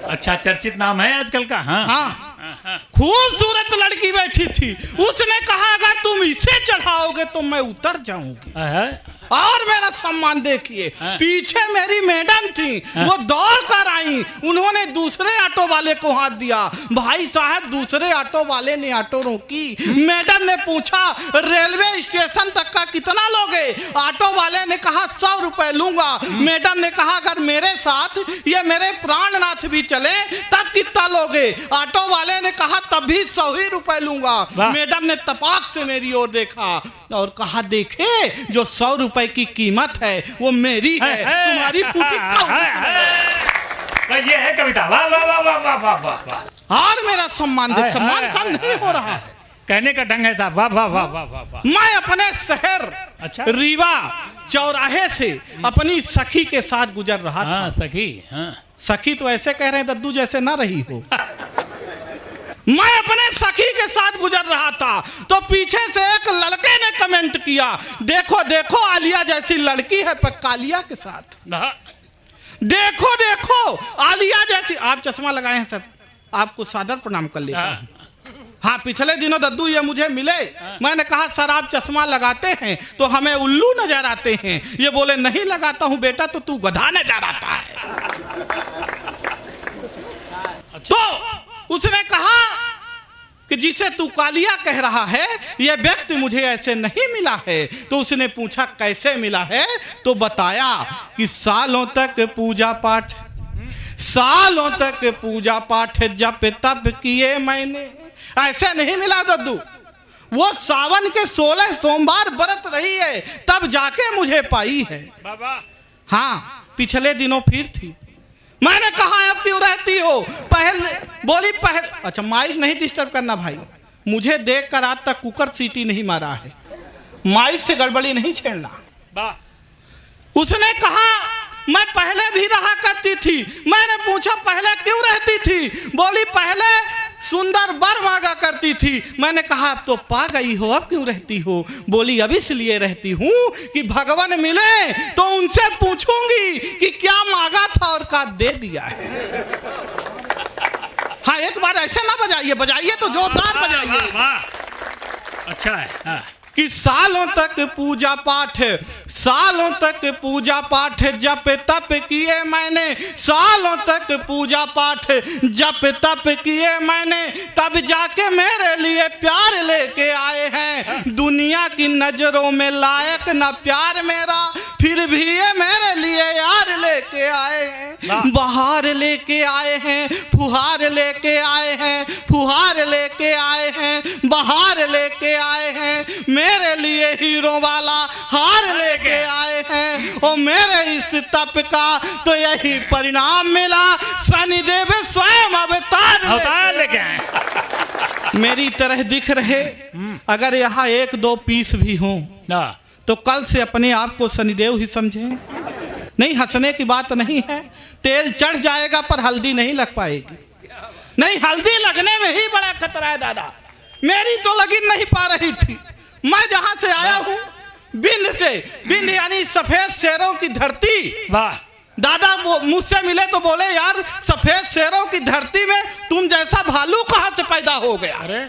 अच्छा, चर्चित नाम है आजकल का। हाँ। हाँ, खूबसूरत लड़की बैठी थी। उसने कहा अगर तुम इसे चढ़ाओगे तो मैं उतर जाऊंगी। हाँ। और मेरा सम्मान देखिए, पीछे मेरी मैडम थी, वो दौड़ कर आई। उन्होंने दूसरे ऑटो वाले को हाथ दिया। भाई साहब दूसरे ऑटो वाले ने ऑटो रोकी। मैडम ने पूछा रेलवे स्टेशन तक का कितना लोगे। ऑटो वाले ने कहा 100 रुपए लूंगा। मैडम ने कहा अगर मेरे साथ ये मेरे प्राणनाथ भी चले तब कितना लोगे। ऑटो वाले ने कहा तब भी 100 ही रुपए लूंगा। मैडम ने तपाक से मेरी ओर देखा और कहा देखे जो 100 रुपए की कीमत है वो मेरी है, तुम्हारी फूटी तो ये है कविता। वाह वाह वाह वाह वाह वाह वाह। और मेरा सम्मान देख, सम्मान कम नहीं हो रहा है। कहने का ढंग है साहब। वाह वाह वाह वाह वाह वाह। मैं अपने शहर अच्छा। रीवा चौराहे से अपनी सखी के साथ गुजर रहा था। हाँ, सखी। हाँ। सखी तो ऐसे कह रहे हैं दद्दू जैसे ना रही हो। मैं अपने सखी के साथ गुजर रहा था तो पीछे से एक लड़के ने कमेंट किया देखो देखो आलिया जैसी लड़की है पर कालिया के साथ। देखो देखो आलिया जैसी। आप चश्मा लगाए हैं सर, आपको सादर प्रणाम कर लेता हूं। हाँ, पिछले दिनों दद्दू ये मुझे मिले। मैंने कहा सर आप चश्मा लगाते हैं तो हमें उल्लू नजर आते हैं। ये बोले नहीं लगाता हूं बेटा तो तू गधा नजर आता है। तो उसने कहा कि जिसे तू कालिया कह रहा है यह व्यक्ति मुझे ऐसे नहीं मिला है। तो उसने पूछा कैसे मिला है तो बताया कि सालों तक पूजा पाठ जप तप किए मैंने। ऐसे नहीं मिला दद्दू, वो सावन के 16 सोमवार व्रत रही है तब जाके मुझे पाई है। हाँ, पिछले दिनों फिर थी। मैंने कहा अब क्यों रहती हो। बोली अच्छा माइक नहीं डिस्टर्ब करना भाई, मुझे देखकर आज तक कुकर सीटी नहीं मारा है। माइक से गड़बड़ी नहीं छेड़ना। उसने कहा मैं पहले भी रहा करती थी। मैंने पूछा पहले क्यों रहती थी। बोली पहले सुंदर वर मांगा करती थी। मैंने कहा अब तो पा गई हो अब क्यों रहती हो। बोली अब इसलिए रहती हूँ कि भगवान मिले तो उनसे पूछूंगी कि क्या मांगा था और क्या दे दिया है। हाँ, एक बार ऐसे ना बजाइए तो जोरदार बजाइए। अच्छा है। हाँ। कि सालों तक पूजा पाठ जप तप किए मैंने। सालों तक पूजा पाठ जप तप किए मैंने तब जाके मेरे लिए प्यार लेके आए हैं। दुनिया की नजरों में लायक ना प्यार मेरा फिर भी ये मेरे लिए यार लेके आए हैं। बहार लेके आए हैं, फुहार लेके आए हैं, फुहार लेके आए हैं, बहार लेके आए हैं। मेरे लिए हीरो वाला हार लेके आए हैं। और मेरे इस तप का तो यही परिणाम मिला। शनिदेव स्वयं अवतार लेके आए। मेरी तरह दिख रहे अगर यहाँ 1-2 पीस भी हों तो कल से अपने आप को शनिदेव ही समझें। नहीं, हंसने की बात नहीं है। तेल चढ़ जाएगा पर हल्दी नहीं लग पाएगी। नहीं, हल्दी लगने में ही बड़ा खतरा है दादा। मेरी तो लगी नहीं पा रही थी। मैं जहां से आया हूं बिंद यानी सफेद शेरों की धरती। वाह। दादा मुझसे मिले तो बोले यार सफेद शेरों की धरती में तुम जैसा भालू कहां से पैदा हो गया। अरे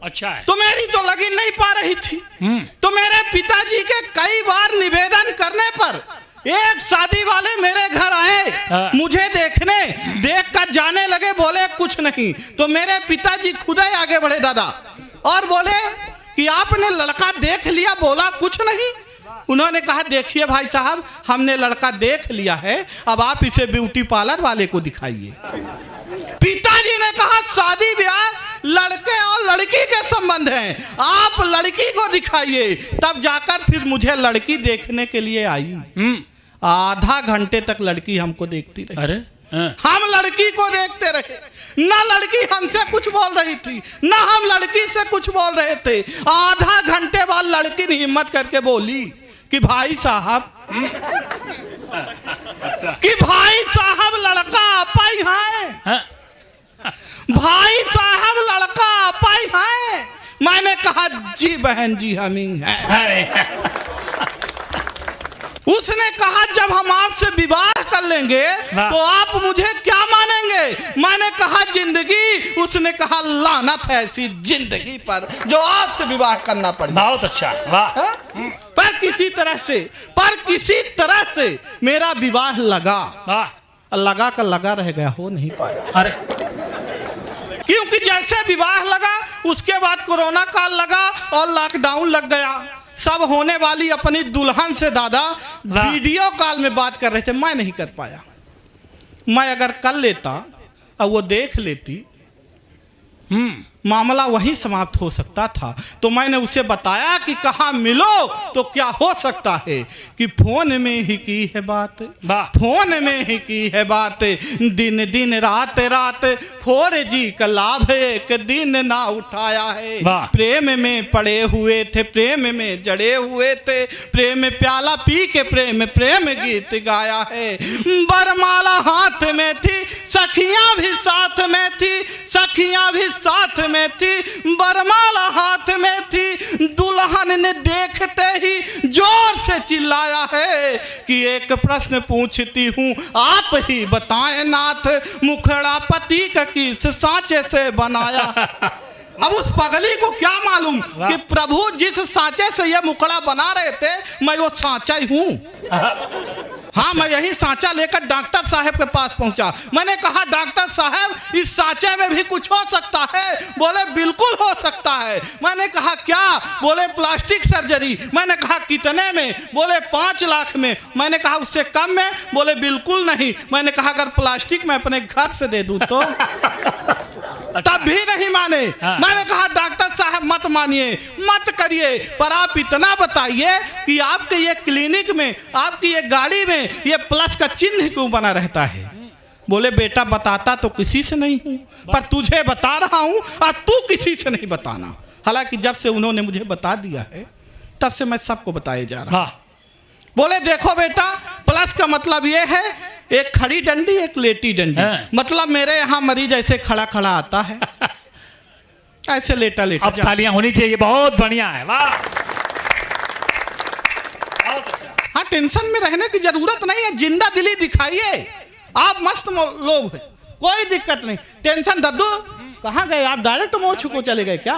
अच्छा है। तो मेरी तो लगी नहीं पा थी। तो मेरे पिताजी के कई बार निवेदन करने पर एक शादी वाले मेरे घर आए, मुझे देख कर जाने लगे, बोले कुछ नहीं। तो मेरे पिताजी खुद ही आगे बढ़े दादा और बोले कि आपने लड़का देख लिया? बोला कुछ नहीं। उन्होंने कहा देखिए भाई साहब, हमने लड़का देख लिया है, अब आप इसे ब्यूटी पार्लर वाले को दिखाइए। पिताजी ने कहा शादी ब्याह लड़के और लड़की के संबंध हैं, आप लड़की को दिखाइए। तब जाकर फिर मुझे लड़की देखने के लिए आई। आधा घंटे तक लड़की हमको देखती रही। अरे हम लड़की को देखते रहे, ना लड़की हमसे कुछ बोल रही थी, ना हम लड़की से कुछ बोल रहे थे। आधा घंटे बाद लड़की ने हिम्मत करके बोली कि भाई साहब, लड़का आपा ही है। भाई साहब लड़का आपा ही है। मैंने कहा जी बहन जी हम ही हैं। उसने कहा जब हम आपसे विवाह कर लेंगे तो आप मुझे क्या मानेंगे? मैंने कहा जिंदगी। उसने कहा लानत है ऐसी जिंदगी पर जो आपसे विवाह करना पड़े। बहुत अच्छा, वाह। पर किसी तरह से मेरा विवाह लगा कर लगा रह गया, हो नहीं पाया। अरे क्योंकि जैसे विवाह लगा उसके बाद कोरोना काल लगा और लॉकडाउन लग गया। सब होने वाली अपनी दुल्हन से दादा वीडियो कॉल में बात कर रहे थे, मैं नहीं कर पाया। मैं अगर कर लेता और वो देख लेती, मामला वहीं समाप्त हो सकता था। तो मैंने उसे बताया कि कहाँ मिलो तो क्या हो सकता है कि फोन में ही की है बात, फोन में ही की है बात। दिन दिन रात रात 4G का लाभ एक दिन ना उठाया है। प्रेम में पड़े हुए थे, प्रेम में जड़े हुए थे, प्रेम प्याला पी के प्रेम गीत गाया है। बरमाला हाथ में थी, सखियां भी साथ में थी, सखियां भी साथ में थी, बरमाला हाथ में थी। दुल्हन ने देखते ही जोर से चिल्लाया है कि एक प्रश्न पूछती हूँ, आप ही बताएं नाथ, मुखड़ा पति का किस सांचे से बनाया? अब उस पगली को क्या मालूम कि प्रभु जिस सांचे से यह मुखड़ा बना रहे थे मैं वो सांचा ही हूँ। हाँ, मैं यही सांचा लेकर डॉक्टर साहब के पास पहुंचा। मैंने कहा डॉक्टर साहब इस सांचे में भी कुछ हो सकता है? बोले बिल्कुल हो सकता है। मैंने कहा क्या? बोले प्लास्टिक सर्जरी। मैंने कहा कितने में? बोले 5 लाख में। मैंने कहा उससे कम में? बोले बिल्कुल नहीं। मैंने कहा अगर प्लास्टिक मैं अपने घर से दे दूं तो? तब भी नहीं माने। मैंने कहा डॉक्टर साहब मत मानिए, मत करिए, पर आप इतना बताइए कि आपके ये क्लिनिक में, आपकी ये गाड़ी में ये प्लस का चिन्ह क्यों बना रहता है? बोले बेटा बताता तो किसी से नहीं हूं, पर तुझे बता रहा हूं और तू किसी से नहीं बताना। हालांकि जब से उन्होंने मुझे बता दिया है तब से मैं सबको बताए जा रहा हूं। बोले देखो बेटा, प्लस का मतलब ये है एक खड़ी डंडी एक लेटी डंडी। मतलब मेरे यहाँ मरीज ऐसे खड़ा खड़ा आता है, ऐसे लेटा लेटा। अब तालियां होनी चाहिए, बहुत बढ़िया है, वाह। हाँ, टेंशन में रहने की जरूरत नहीं है, जिंदा दिली दिखाइए। आप मस्त लोग हैं, कोई दिक्कत नहीं। टेंशन दद्दू कहाँ गए आप? डायरेक्ट मोछ को चले गए क्या?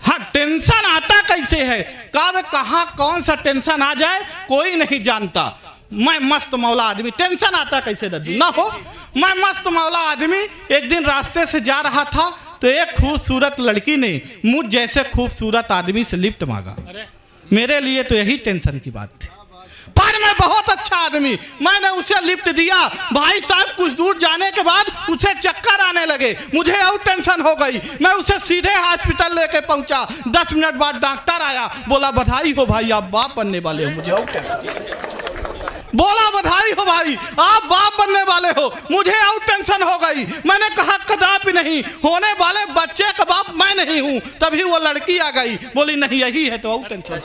हाँ, टेंशन आता कैसे है? कहाँ कौन सा टेंशन आ जाए कोई नहीं जानता। मैं मस्त मौला आदमी, टेंशन आता कैसे दद्दू? ना हो, मैं मस्त मौला आदमी एक दिन रास्ते से जा रहा था तो एक खूबसूरत लड़की ने मुझ जैसे खूबसूरत आदमी से लिफ्ट मांगा। मेरे लिए तो यही टेंशन की बात थी, पर मैं बहुत अच्छा आदमी, मैंने उसे लिफ्ट दिया। भाई साहब कुछ दूर जाने के बाद उसे चक्कर आने लगे, मुझे और टेंशन हो गई। मैं उसे सीधे हॉस्पिटल लेके पहुंचा। 10 मिनट बाद डॉक्टर आया, बोला बधाई हो भाई आप बाप बनने वाले हो। मुझे और टेंशन, बोला बधाई हो भाई आप बाप बनने वाले हो। मुझे और टेंशन हो गई। मैंने कहा कदापि नहीं, होने वाले बच्चे का बाप मैं नहीं हूं। तभी वो लड़की आ गई, बोली नहीं यही है तो और टेंशन।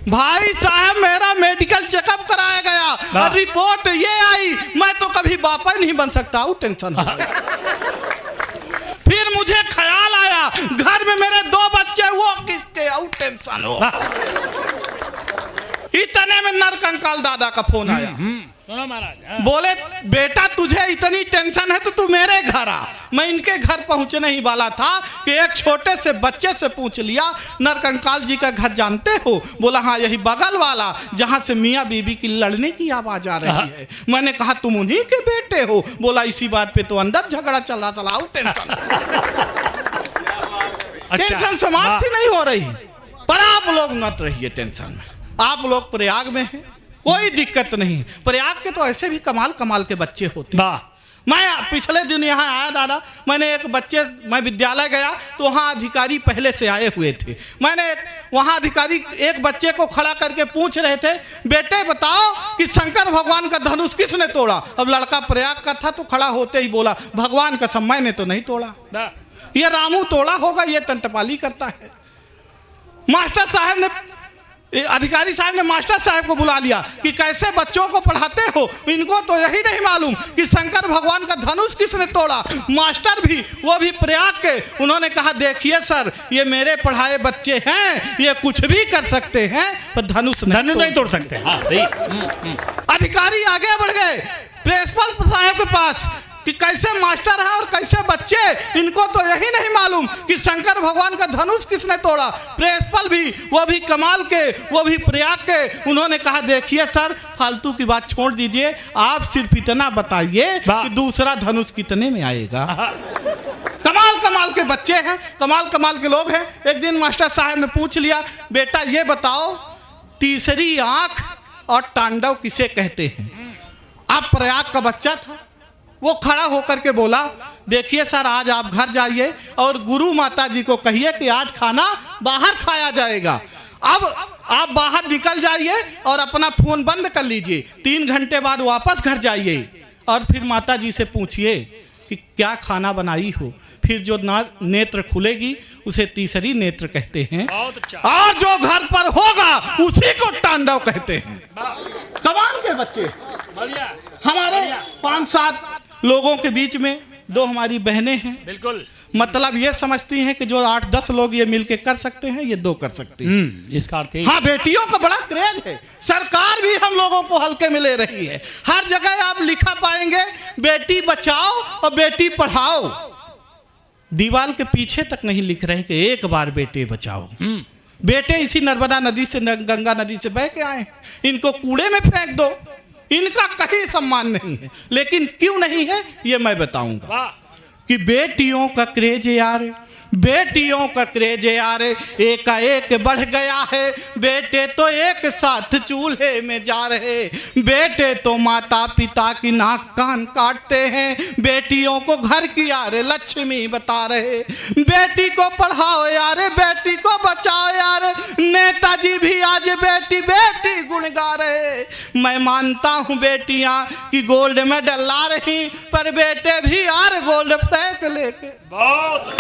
भाई साहब मेरा मेडिकल चेकअप कराया गया और रिपोर्ट ये आई मैं तो कभी बाप नहीं बन सकता। और टेंशन हो गई। फिर मुझे ख्याल आया घर में मेरे 2 बच्चे, वो किसके? और टेंशन हो। इतने में नरकंकाल दादा का फोन आया। सुनो महाराज, हाँ। बोले बेटा तुझे इतनी टेंशन है तो तू मेरे घर आ। मैं इनके घर पहुंचने ही वाला था कि एक छोटे से बच्चे से पूछ लिया, नरकंकाल जी का घर जानते हो? बोला हाँ, यही बगल वाला जहां से मियाँ बीबी की लड़ने की आवाज आ रही है। मैंने कहा तुम उन्हीं के बेटे हो? बोला इसी बात पे तो अंदर झगड़ा चला चलाओ टेंशन। टेंशन समाप्ति नहीं हो रही, पर आप लोग मत रहिए टेंशन में। आप लोग प्रयाग में हैं, कोई दिक्कत नहीं। प्रयाग के तो ऐसे भी कमाल कमाल के बच्चे होते हैं। मैं पिछले दिन यहाँ आया दादा, मैं विद्यालय गया तो वहाँ अधिकारी पहले से आए हुए थे। मैंने वहाँ अधिकारी एक बच्चे को खड़ा करके पूछ रहे थे, बेटे बताओ कि शंकर भगवान का धनुष किसने तोड़ा? अब लड़का प्रयाग का था तो खड़ा होते ही बोला, भगवान का समय ने तो नहीं तोड़ा, ये रामू तोड़ा होगा, ये टंटपाली करता है। मास्टर साहब ने, अधिकारी साहब ने मास्टर साहब को बुला लिया कि कैसे बच्चों को पढ़ाते हो, इनको तो यही नहीं मालूम कि शंकर भगवान का धनुष किसने तोड़ा। मास्टर भी, वो भी प्रयाग के, उन्होंने कहा देखिए सर, ये मेरे पढ़ाए बच्चे हैं, ये कुछ भी कर सकते हैं पर धनुष नहीं तोड़ सकते। अधिकारी आगे बढ़ गए प्रिंसिपल साहब के पास कि कैसे मास्टर है और कैसे बच्चे, इनको तो यही नहीं मालूम कि शंकर भगवान का धनुष किसने तोड़ा। प्रिंसिपल भी, वो भी कमाल के, वो भी प्रयाग के, उन्होंने कहा देखिए सर, फालतू की बात छोड़ दीजिए, आप सिर्फ इतना बताइए कि दूसरा धनुष कितने में आएगा। कमाल कमाल के बच्चे हैं, कमाल कमाल के लोग हैं। एक दिन मास्टर साहब ने पूछ लिया, बेटा ये बताओ तीसरी आंख और तांडव किसे कहते हैं? आप प्रयाग का बच्चा था, वो खड़ा होकर के बोला देखिए सर, आज आप घर जाइए और गुरु माता जी को कहिए कि आज खाना बाहर खाया जाएगा। अब आप बाहर निकल जाइए और अपना फोन बंद कर लीजिए, 3 घंटे बाद वापस घर जाइए और फिर माता जी से पूछिए कि क्या खाना बनाई हो। फिर जो नेत्र खुलेगी उसे तीसरी नेत्र कहते हैं, और जो घर पर होगा उसी को तांडव कहते हैं। कमाल के बच्चे। हमारे 5-7 लोगों के बीच में 2 हमारी बहनें हैं, बिल्कुल मतलब ये समझती हैं कि जो 8-10 लोग ये मिलके कर सकते हैं, ये 2 कर सकती हैं। इसका अर्थ है हाँ, बेटियों का बड़ा क्रेज है। सरकार भी हम लोगों को हल्के में ले रही है। हर जगह आप लिखा पाएंगे बेटी बचाओ और बेटी पढ़ाओ, दीवार के पीछे तक नहीं लिख रहे कि एक बार बेटे बचाओ। बेटे इसी नर्मदा नदी से, गंगा नदी से बह के आए, इनको कूड़े में फेंक दो, इनका कहीं सम्मान नहीं है। लेकिन क्यों नहीं है ये मैं बताऊंगा कि बेटियों का क्रेज यार, बेटियों का क्रेज यार एकाएक बढ़ गया है। बेटे तो एक साथ चूल्हे में जा रहे, बेटे तो माता पिता की नाक कान काटते हैं, बेटियों को घर की यार लक्ष्मी बता रहे। बेटी को पढ़ाओ यार, बेटी को बचाओ यार, नेताजी भी आज बेटी बेटी गुण गा रहे। मैं मानता हूँ बेटियाँ कि गोल्ड मेडल ला रही, पर बेटे भी यार गोल्ड फ्लैग लेके। बहुत